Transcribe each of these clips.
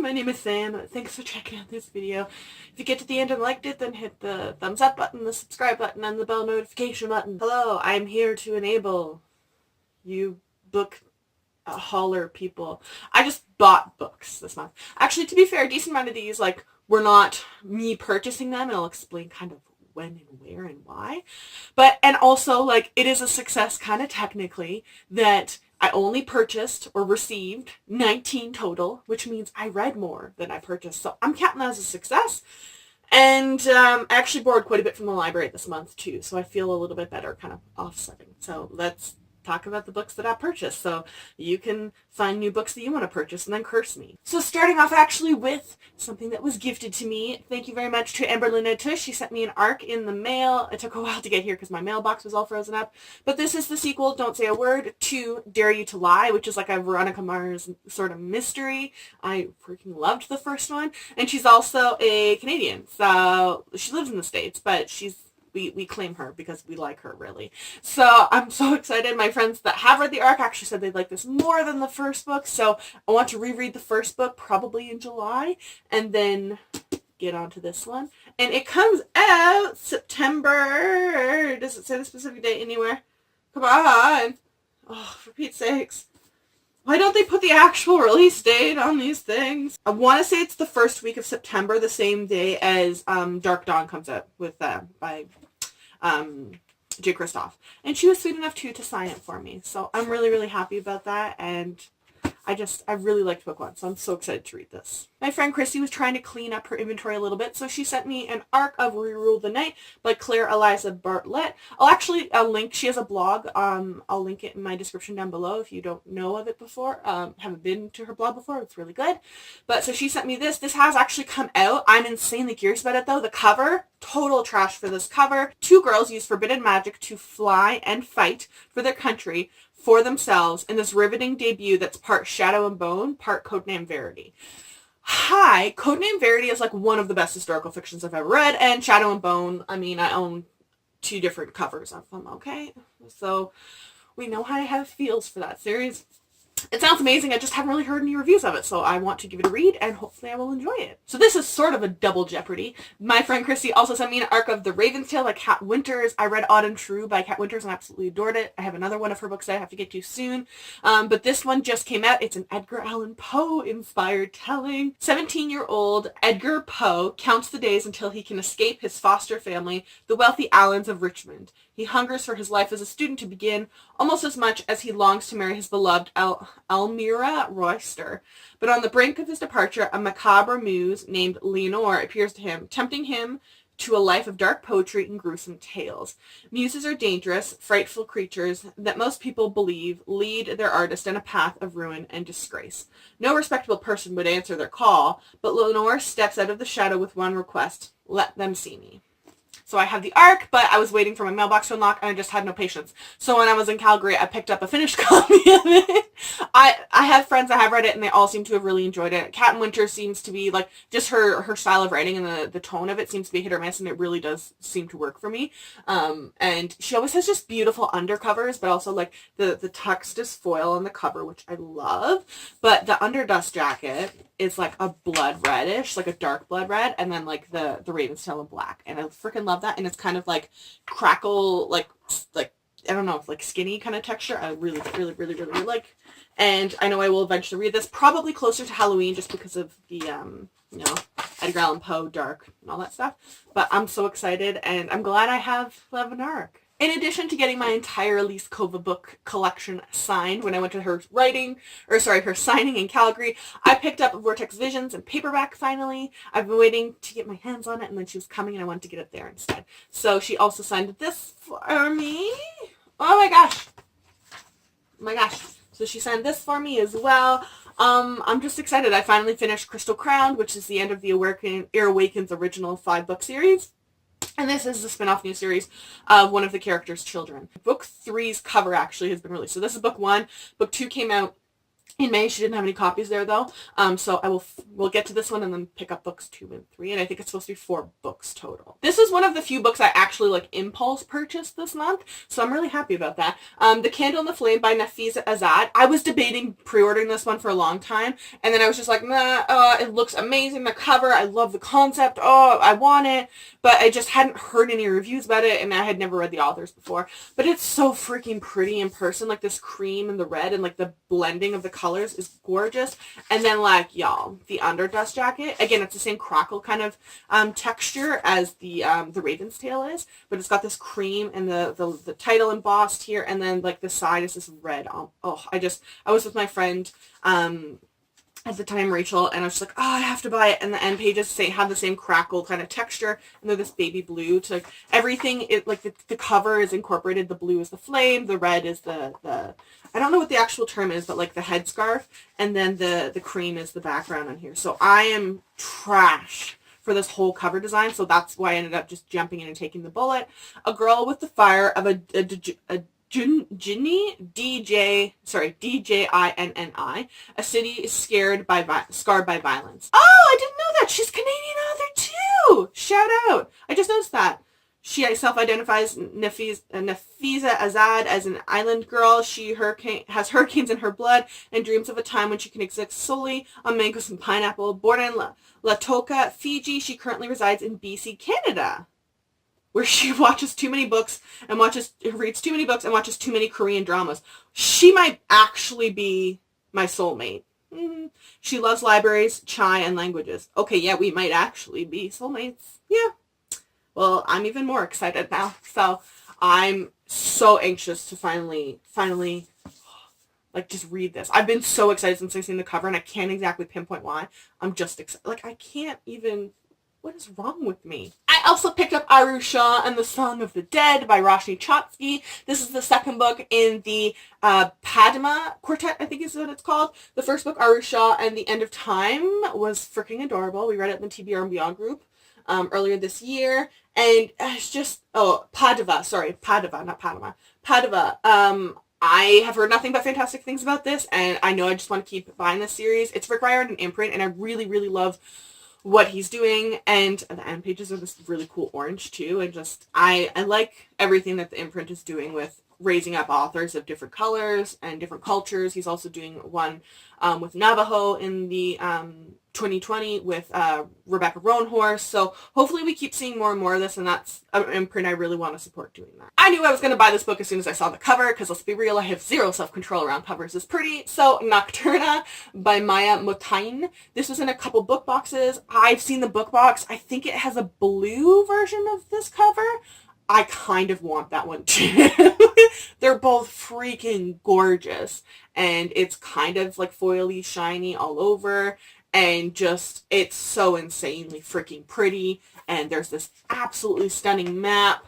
my name is Sam. Thanks for checking out this video. If you get to the end and liked it, then hit the thumbs up button, the subscribe button, and the bell notification button. Hello, I'm here to enable you book hauler people. I just bought books this month. Actually, to be fair, a decent amount of these, like, were not me purchasing them, and I'll explain kind of when and where and why. But, and also, like, it is a success kind of technically that I only purchased or received 19 total, which means I read more than I purchased. So I'm counting that as a success. And I actually borrowed quite a bit from the library this month too, so I feel a little bit better kind of offsetting. So let's talk about the books that I purchased, so you can find new books that you want to purchase and then curse me. So starting off actually with something that was gifted to me. Thank you very much to Amberlynn Tush. She sent me an ARC in the mail. It took a while to get here because my mailbox was all frozen up. But this is the sequel, Don't Say a Word, to Dare You to Lie, which is like a Veronica Mars sort of mystery. I freaking loved the first one. And she's also a Canadian, so she lives in the States, but we claim her because we like her, really. So I'm so excited. My friends that have read the ARC actually said they'd like this more than the first book, so I want to reread the first book probably in July and then get on to this one. And it comes out September. Does it say the specific date anywhere? Come on. Oh, for Pete's sakes. Why don't they put the actual release date on these things? I want to say it's the first week of September, the same day as Dark Dawn comes out with by J. Kristoff. And she was sweet enough too to sign it for me. So I'm really, really happy about that. And I really liked book one, so I'm so excited to read this. My friend Christy was trying to clean up her inventory a little bit, so she sent me an ARC of Rerule the Night by Claire Eliza Bartlett. I'll link, she has a blog, I'll link it in my description down below if you don't know of it before, haven't been to her blog before, it's really good. But so she sent me this. This has actually come out. I'm insanely curious about it though. The cover, total trash for this cover. Two girls use forbidden magic to fly and fight for their country, for themselves, in this riveting debut that's part Shadow and Bone, part Codename Verity. Hi, Codename Verity is like one of the best historical fictions I've ever read, and Shadow and Bone, I mean, I own 2 different covers of them, okay? So we know how I have feels for that series. It sounds amazing. I just haven't really heard any reviews of it, so I want to give it a read, and hopefully I will enjoy it. So this is sort of a double jeopardy. My friend Christy also sent me an ARC of The Raven's Tale by Kat Winters. I read Odd and True by Kat Winters and absolutely adored it. I have another one of her books that I have to get to soon, but this one just came out. It's an Edgar Allan Poe inspired telling. 17-year-old Edgar Poe counts the days until he can escape his foster family, the wealthy Allens of Richmond. He hungers for his life as a student to begin almost as much as he longs to marry his beloved Elmira Royster. But on the brink of his departure, a macabre muse named Leonore appears to him, tempting him to a life of dark poetry and gruesome tales. Muses are dangerous, frightful creatures that most people believe lead their artist in a path of ruin and disgrace. No respectable person would answer their call, but Leonore steps out of the shadow with one request: let them see me. So I have the ARC, but I was waiting for my mailbox to unlock, and I just had no patience. So when I was in Calgary, I picked up a finished copy of it. I have friends that have read it, and they all seem to have really enjoyed it. Kat Winters seems to be, like, just her style of writing and the tone of it seems to be hit or miss, and it really does seem to work for me. And she always has just beautiful undercovers, but also, like, the text is foil on the cover, which I love. But the underdust jacket is, like, a blood reddish, like a dark blood red, and then, like, the Raven's Tail in black. And I freaking love that. And it's kind of, like, crackle, like I don't know, like skinny kind of texture. I really, really, really, really, really like. And I know I will eventually read this, probably closer to Halloween, just because of the, you know, Edgar Allan Poe, dark, and all that stuff. But I'm so excited, and I'm glad I have an ARC. In addition to getting my entire Elise Kova book collection signed when I went to her signing in Calgary, I picked up Vortex Visions in paperback finally. I've been waiting to get my hands on it, and then she was coming, and I wanted to get it there instead. So she also signed this for me. Oh my gosh. Oh my gosh. So she signed this for me as well. I'm just excited. I finally finished Crystal Crown, which is the end of the Air Awakens original 5-book series. And this is the spin-off new series of one of the characters' children. Book 3's cover actually has been released. So this is book 1. Book 2 came out in May. She didn't have any copies there though. So we'll get to this one and then pick up books 2 and 3. And I think it's supposed to be 4 books total. This is one of the few books I actually like impulse purchased this month. So I'm really happy about that. The Candle in the Flame by Nafisa Azad. I was debating pre-ordering this one for a long time. And then I was just like, nah, it looks amazing. The cover, I love the concept. Oh, I want it. But I just hadn't heard any reviews about it. And I had never read the authors before. But it's so freaking pretty in person. Like this cream and the red and like the blending of the colors is gorgeous. And then like y'all, the underdust jacket, again, it's the same crackle kind of texture as the Raven's Tail is, but it's got this cream and the title embossed here, and then like the side is this red. I was with my friend at the time, Rachel, and I was just like, oh, I have to buy it. And the end pages have the same crackle kind of texture, and they're this baby blue. To like, everything, it like the cover is incorporated. The blue is the flame, the red is the I don't know what the actual term is, but like the headscarf, and then the cream is the background on here. So I am trash for this whole cover design, so that's why I ended up just jumping in and taking the bullet. A Girl with the Fire of a Ginny, D-J-I-N-N-I. A city is scarred by violence. Oh, I didn't know that. She's Canadian author too. Shout out. I just noticed that. She self-identifies Nafisa Azad as an island girl. She has hurricanes in her blood and dreams of a time when she can exist solely on mangoes and pineapple. Born in Latoka, Fiji, she currently resides in BC, Canada, where she watches too many books and reads too many books and watches too many Korean dramas. She might actually be my soulmate. She loves libraries, chai, and languages. Okay, yeah, we might actually be soulmates. Yeah. Well, I'm even more excited now. So I'm so anxious to finally, like, just read this. I've been so excited since I've seen the cover, and I can't exactly pinpoint why. I'm just excited. Like, I can't even... What is wrong with me? I also picked up Arusha and the Song of the Dead by Roshni Chotsky. This is the second book in the Padma Quartet, I think is what it's called. The first book, Arusha and the End of Time, was freaking adorable. We read it in the TBR and Beyond group earlier this year. And it's just, Padava, not Padma. Padava. I have heard nothing but fantastic things about this, and I know I just want to keep buying this series. It's Rick Riordan imprint, and I really, really love what he's doing, and the end pages are this really cool orange too, and just, I like everything that the imprint is doing with raising up authors of different colors and different cultures. He's also doing one with Navajo in the 2020 with Rebecca Roanhorse. So hopefully we keep seeing more and more of this, and that's an imprint I really want to support doing that. I knew I was going to buy this book as soon as I saw the cover, because let's be real, I have zero self-control around covers. It's pretty. So Nocturna by Maya Motain. This was in a couple book boxes. I've seen the book box. I think it has a blue version of this cover. I kind of want that one too. They're both freaking gorgeous, and it's kind of like foily shiny all over, and just, it's so insanely freaking pretty. And there's this absolutely stunning map,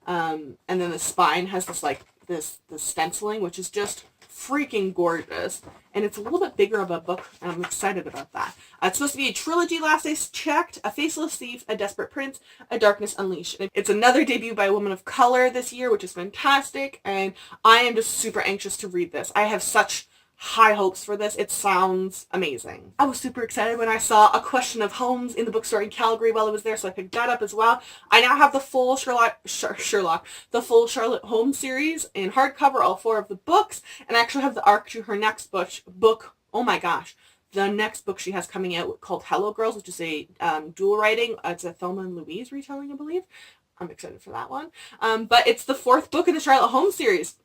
and then the spine has this like this stenciling, which is just freaking gorgeous, and it's a little bit bigger of a book, and I'm excited about that. It's supposed to be a trilogy, last I checked: A Faceless Thief, A Desperate Prince, A Darkness Unleashed. It's another debut by a woman of color this year, which is fantastic, and I am just super anxious to read this. I have such high hopes for this. It sounds amazing. I was super excited when I saw A Question of Holmes in the bookstore in Calgary while I was there, so I picked that up as well. I now have the full the full Sherlock Holmes series in hardcover, all 4 of the books, and I actually have the arc to her next book. Oh my gosh. The next book she has coming out called Hello Girls, which is a dual writing. It's a Thelma and Louise retelling, I believe. I'm excited for that one. But it's the 4th book in the Sherlock Holmes series.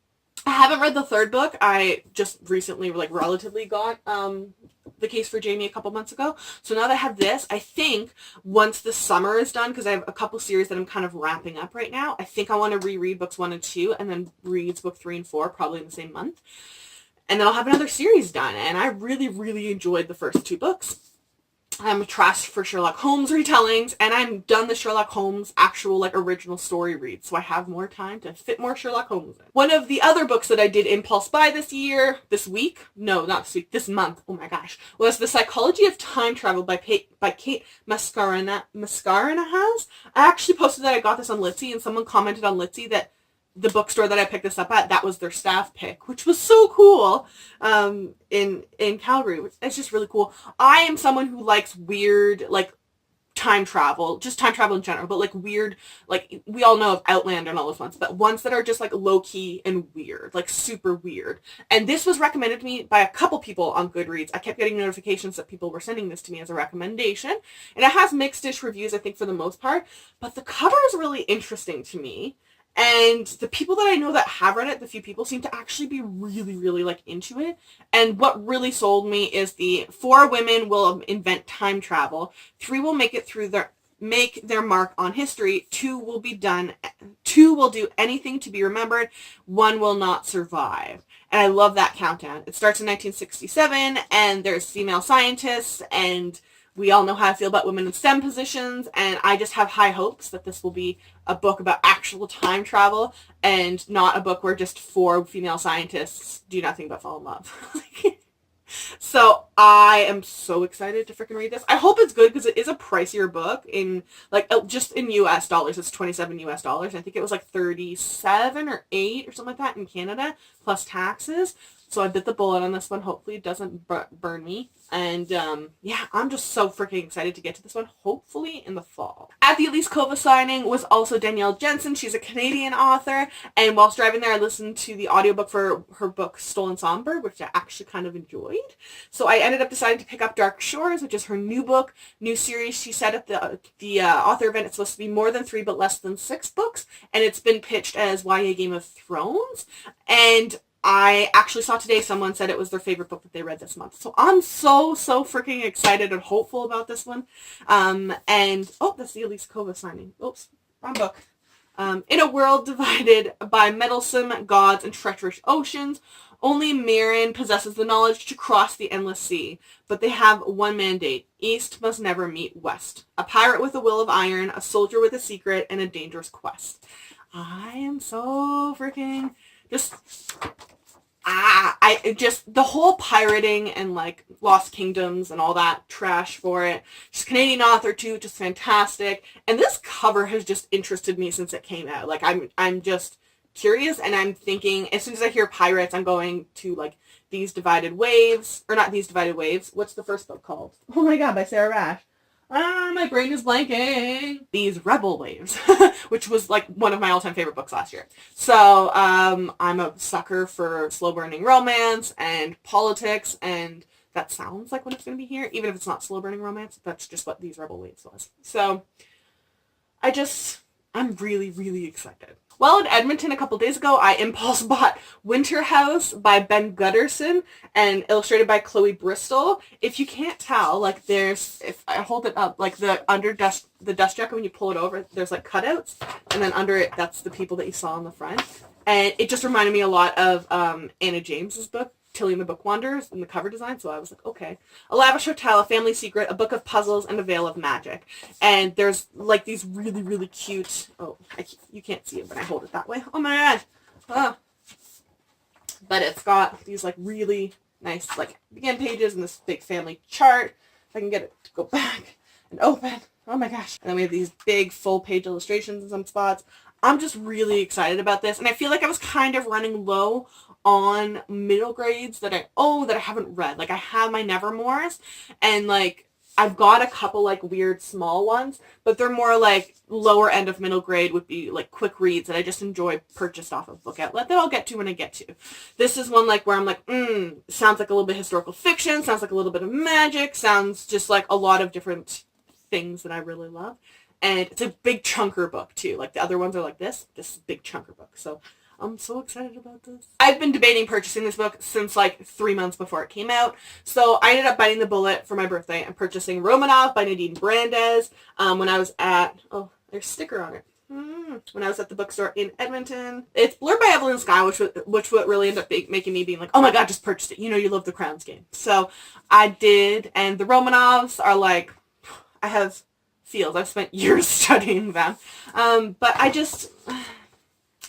I haven't read the 3rd book. I just recently, relatively got The Case for Jamie a couple months ago. So now that I have this, I think once the summer is done, because I have a couple series that I'm kind of wrapping up right now, I think I want to reread books 1 and 2 and then read book 3 and 4 probably in the same month. And then I'll have another series done. And I really, really enjoyed the first 2 books. I'm trashed for Sherlock Holmes retellings, and I'm done the Sherlock Holmes actual original story read, so I have more time to fit more Sherlock Holmes in. One of the other books that I did impulse buy this month, oh my gosh, was The Psychology of Time Travel by Kate Mascarenhas. I actually posted that I got this on Litsy, and someone commented on Litsy that the bookstore that I picked this up at, that was their staff pick, which was so cool, in Calgary. It's just really cool. I am someone who likes weird, like, time travel, just time travel in general, but like weird, like we all know of Outlander and all those ones, but ones that are just like low-key and weird, like super weird. And this was recommended to me by a couple people on Goodreads. I kept getting notifications that people were sending this to me as a recommendation, and it has mixed-ish reviews, I think, for the most part, but the cover is really interesting to me. And the people that I know that have read it, the few people, seem to actually be really, really, like, into it. And what really sold me is the 4 women will invent time travel. 3 will make their mark on history. 2 will do anything to be remembered. 1 will not survive. And I love that countdown. It starts in 1967, and there's female scientists, and we all know how I feel about women in STEM positions, and I just have high hopes that this will be a book about actual time travel and not a book where just 4 female scientists do nothing but fall in love. So I am so excited to freaking read this. I hope it's good because it is a pricier book in, like, just in US dollars. It's $27 US. I think it was like 37 or 8 or something like that in Canada, plus taxes. So I bit the bullet on this one. Hopefully it doesn't burn me. And yeah, I'm just so freaking excited to get to this one, hopefully in the fall. At the Elise Kova signing was also Danielle Jensen. She's a Canadian author. And whilst driving there, I listened to the audiobook for her book Stolen Songbird, which I actually kind of enjoyed. So I ended up deciding to pick up Dark Shores, which is her new book, new series. She said at the author event it's supposed to be more than 3 but less than 6 books. And it's been pitched as YA Game of Thrones. And I actually saw today someone said it was their favorite book that they read this month. So I'm so freaking excited and hopeful about this one. And, oh, that's the Elise Kova signing. Oops, wrong book. In a world divided by meddlesome gods and treacherous oceans, only Mirren possesses the knowledge to cross the endless sea. But they have one mandate. East must never meet West. A pirate with a will of iron, a soldier with a secret, and a dangerous quest. I am so freaking the whole pirating and like Lost Kingdoms and all that trash for it. She's a Canadian author too, just fantastic. And this cover has just interested me since it came out. Like I'm just curious, and I'm thinking as soon as I hear pirates, I'm going to like These Divided Waves, or not These Divided Waves. What's the first book called? Oh my god, by Sarah Rash. My brain is blanking. These Rebel Waves, which was like one of my all-time favorite books last year. So I'm a sucker for slow-burning romance and politics, and that sounds like what it's going to be here. Even if it's not slow-burning romance, that's just what These Rebel Waves was. So I'm really, really excited. Well, in Edmonton a couple days ago, I impulse bought Winter House by Ben Gutterson and illustrated by Chloe Bristol. If you can't tell, like if I hold it up, like the dust jacket, when you pull it over, there's like cutouts, and then under it, that's the people that you saw on the front. And it just reminded me a lot of Anna James's book, Tilly and the Book Wanderers, and the cover design. So I was like, okay. A lavish hotel, a family secret, a book of puzzles, and a veil of magic. And there's like these really, really cute, you can't see it, but I hold it that way. Oh my god. Oh. But it's got these like really nice like begin pages and this big family chart. If I can get it to go back and open. Oh my gosh. And then we have these big full page illustrations in some spots. I'm just really excited about this. And I feel like I was kind of running low on middle grades that I haven't read. Like I have my Nevermores, and like I've got a couple like weird small ones, but they're more like lower end of middle grade, would be like quick reads that I just enjoy purchased off of Book Outlet that I'll get to when I get to. This is one like where I'm like, sounds like a little bit historical fiction, sounds like a little bit of magic, sounds just like a lot of different things that I really love. And it's a big chunker book too. Like the other ones are like this big chunker book. So I'm so excited about this. I've been debating purchasing this book since like 3 months before it came out. So I ended up biting the bullet for my birthday and purchasing Romanov by Nadine Brandes when I was at, there's a sticker on it. When I was at the bookstore in Edmonton. It's blurred by Evelyn Sky, which would really end up making me being like, oh my god, just purchase it. You know you love the Crowns game. So I did, and the Romanovs are like, I have feels. I've spent years studying them. But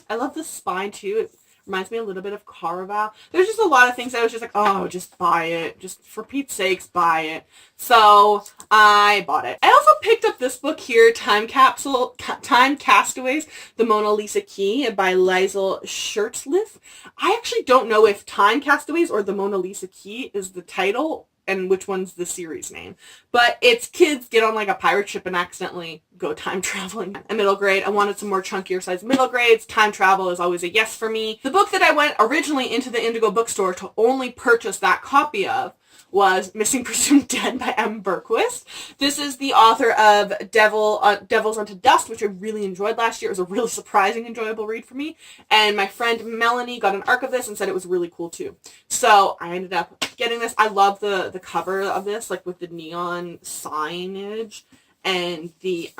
I love the spine too. It Reminds me a little bit of Caraval. There's just a lot of things that I was just like, oh, just buy it. Just for Pete's sakes, buy it. So I bought it. I also picked up this book here, Time Castaways, The Mona Lisa Key by Liesl Schertzliff. I actually don't know if Time Castaways or The Mona Lisa Key is the title and which one's the series name. But it's kids get on like a pirate ship and accidentally go time traveling. A middle grade. I wanted some more chunkier size middle grades. Time travel is always a yes for me. The book that I went originally into the Indigo bookstore to only purchase that copy of was Missing Presumed Dead by M. Berquist. This is the author of Devils Unto Dust, which I really enjoyed last year. It was a really surprising, enjoyable read for me. And my friend Melanie got an arc of this and said it was really cool too. So I ended up getting this. I love the cover of this, like with the neon signage and the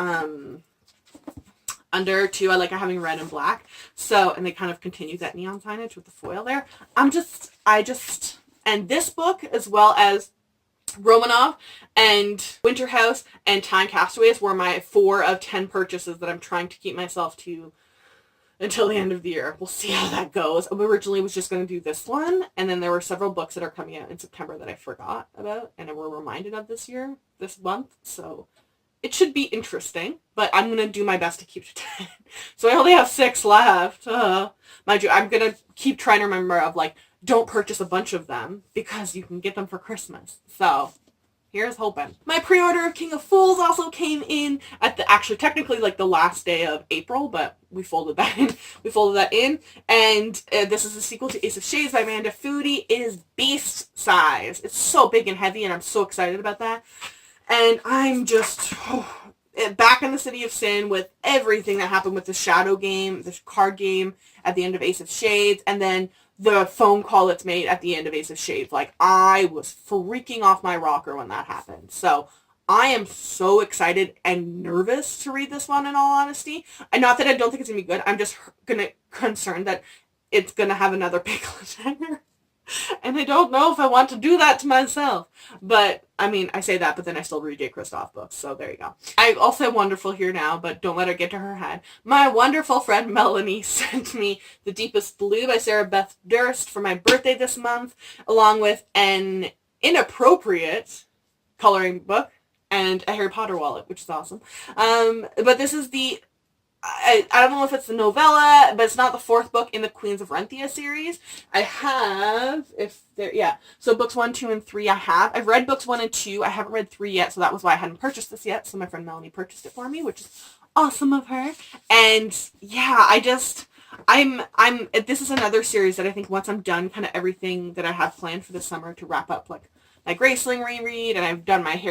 under too. I like having red and black. So, and they kind of continue that neon signage with the foil there. And this book, as well as Romanov and Winterhouse and Time Castaways, were my 4 of 10 purchases that I'm trying to keep myself to until the end of the year. We'll see how that goes. I originally was just going to do this one, and then there were several books that are coming out in September that I forgot about and I were reminded of this month. So it should be interesting, but I'm going to do my best to keep to 10. So I only have 6 left. Mind you, I'm going to keep trying to remember of like, don't purchase a bunch of them because you can get them for Christmas. So here's hoping. My pre-order of King of Fools also came in at actually technically like the last day of April, but we folded that in. And this is a sequel to Ace of Shades by Amanda Foody. It is beast size. It's so big and heavy, and I'm so excited about that. And I'm just back in the City of Sin with everything that happened with the Shadow game, the card game at the end of Ace of Shades, and then the phone call it's made at the end of Ace of Shades. Like, I was freaking off my rocker when that happened. So I am so excited and nervous to read this one, in all honesty. And not that I don't think it's going to be good. I'm just concerned that it's going to have another big cliffhanger. And I don't know if I want to do that to myself. But, I mean, I say that, but then I still read J. Kristoff books, so there you go. I also have Wonderful here now, but don't let her get to her head. My wonderful friend Melanie sent me The Deepest Blue by Sarah Beth Durst for my birthday this month, along with an inappropriate coloring book and a Harry Potter wallet, which is awesome. But this is I don't know if it's the novella, but it's not the 4th book in the Queens of Renthia series. So books 1, 2, and 3 I've read books 1 and 2. I haven't read 3 yet, so that was why I hadn't purchased this yet. So my friend Melanie purchased it for me, which is awesome of her. And yeah, this is another series that I think once I'm done kind of everything that I have planned for the summer to wrap up, like my Graceling reread, and I've done my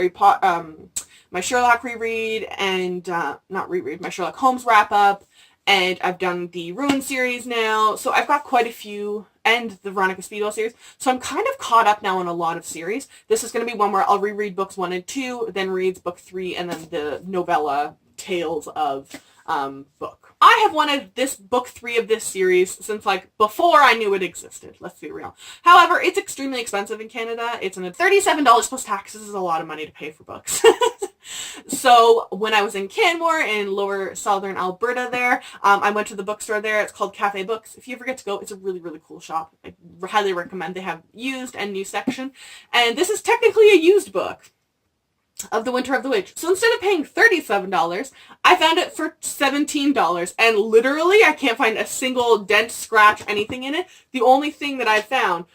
my Sherlock reread, and my Sherlock Holmes wrap up, and I've done the Ruin series now, so I've got quite a few, and the Veronica Speedwell series, so I'm kind of caught up now on a lot of series. This is going to be one where I'll reread books 1 and 2, then reads book 3, and then the novella Tales of book. I have wanted this book 3 of this series since like before I knew it existed. Let's be real. However, it's extremely expensive in Canada. It's $37 plus taxes is a lot of money to pay for books. So when I was in Canmore in lower southern Alberta there, I went to the bookstore there. It's called Cafe Books. If you ever get to go, it's a really, really cool shop. I highly recommend. They have used and new section. And this is technically a used book of The Winter of the Witch. So instead of paying $37, I found it for $17. And literally, I can't find a single dent, scratch, anything in it. The only thing that I found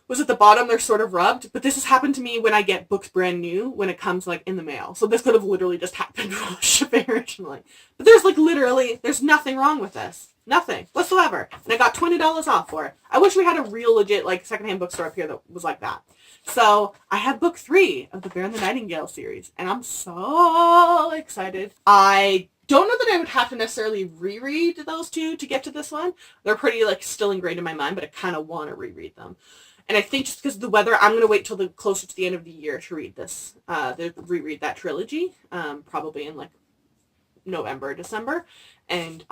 was at the bottom. They're sort of rubbed. But this has happened to me when I get books brand new, when it comes like in the mail. So this could have literally just happened while shipping originally. But there's nothing wrong with this. Nothing whatsoever. And I got $20 off for it. I wish we had a real legit like secondhand bookstore up here that was like that. So I have book 3 of the Bear and the Nightingale series, and I'm so excited. I don't know that I would have to necessarily reread those 2 to get to this one. They're pretty like still ingrained in my mind, but I kind of want to reread them. And I think just because of the weather, I'm going to wait till closer to the end of the year to read this, reread that trilogy, probably in like November, December. And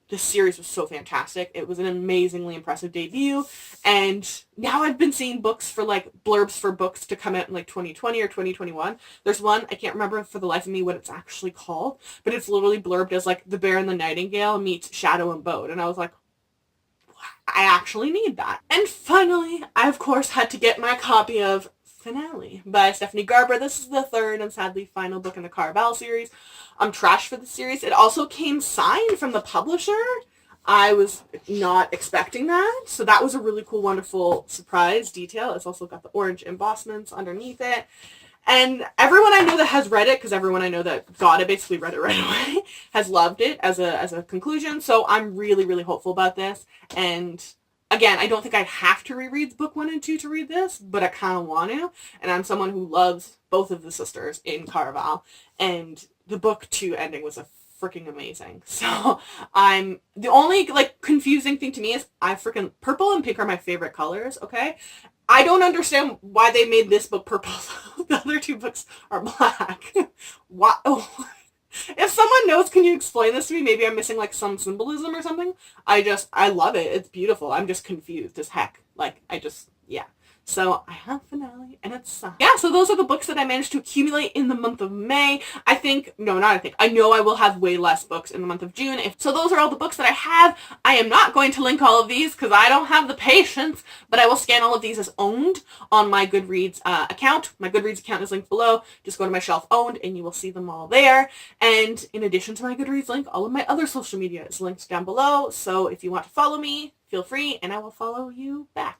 this series was so fantastic. It was an amazingly impressive debut. And now I've been seeing books for like blurbs for books to come out in like 2020 or 2021. There's one, I can't remember for the life of me what it's actually called, but it's literally blurbed as like The Bear and the Nightingale meets Shadow and Bode. And I was like, I actually need that. And finally, I of course had to get my copy of Finale by Stephanie Garber. This is the third and sadly final book in the Caraval series. I'm trash for the series. It also came signed from the publisher. I was not expecting that. So that was a really cool, wonderful surprise detail. It's also got the orange embossments underneath it. And everyone I know that has read it, because everyone I know that got it basically read it right away, has loved it as a conclusion. So I'm really, really hopeful about this. And again, I don't think I have to reread book 1 and 2 to read this, but I kind of want to. And I'm someone who loves both of the sisters in Caraval. And the book 2 ending was a freaking amazing. So I'm the only like confusing thing to me is purple and pink are my favorite colors. Okay. I don't understand why they made this book purple. The other 2 books are black. Why? Oh. If someone knows, can you explain this to me? Maybe I'm missing like some symbolism or something. I love it. It's beautiful. I'm just confused as heck. Like, yeah. So I have Finale and it's, yeah, so those are the books that I managed to accumulate in the month of May. I know I will have way less books in the month of June. So those are all the books that I have. I am not going to link all of these because I don't have the patience, but I will scan all of these as owned on my Goodreads account. My Goodreads account is linked below. Just go to my shelf owned and you will see them all there. And in addition to my Goodreads link, all of my other social media is linked down below. So if you want to follow me, feel free and I will follow you back.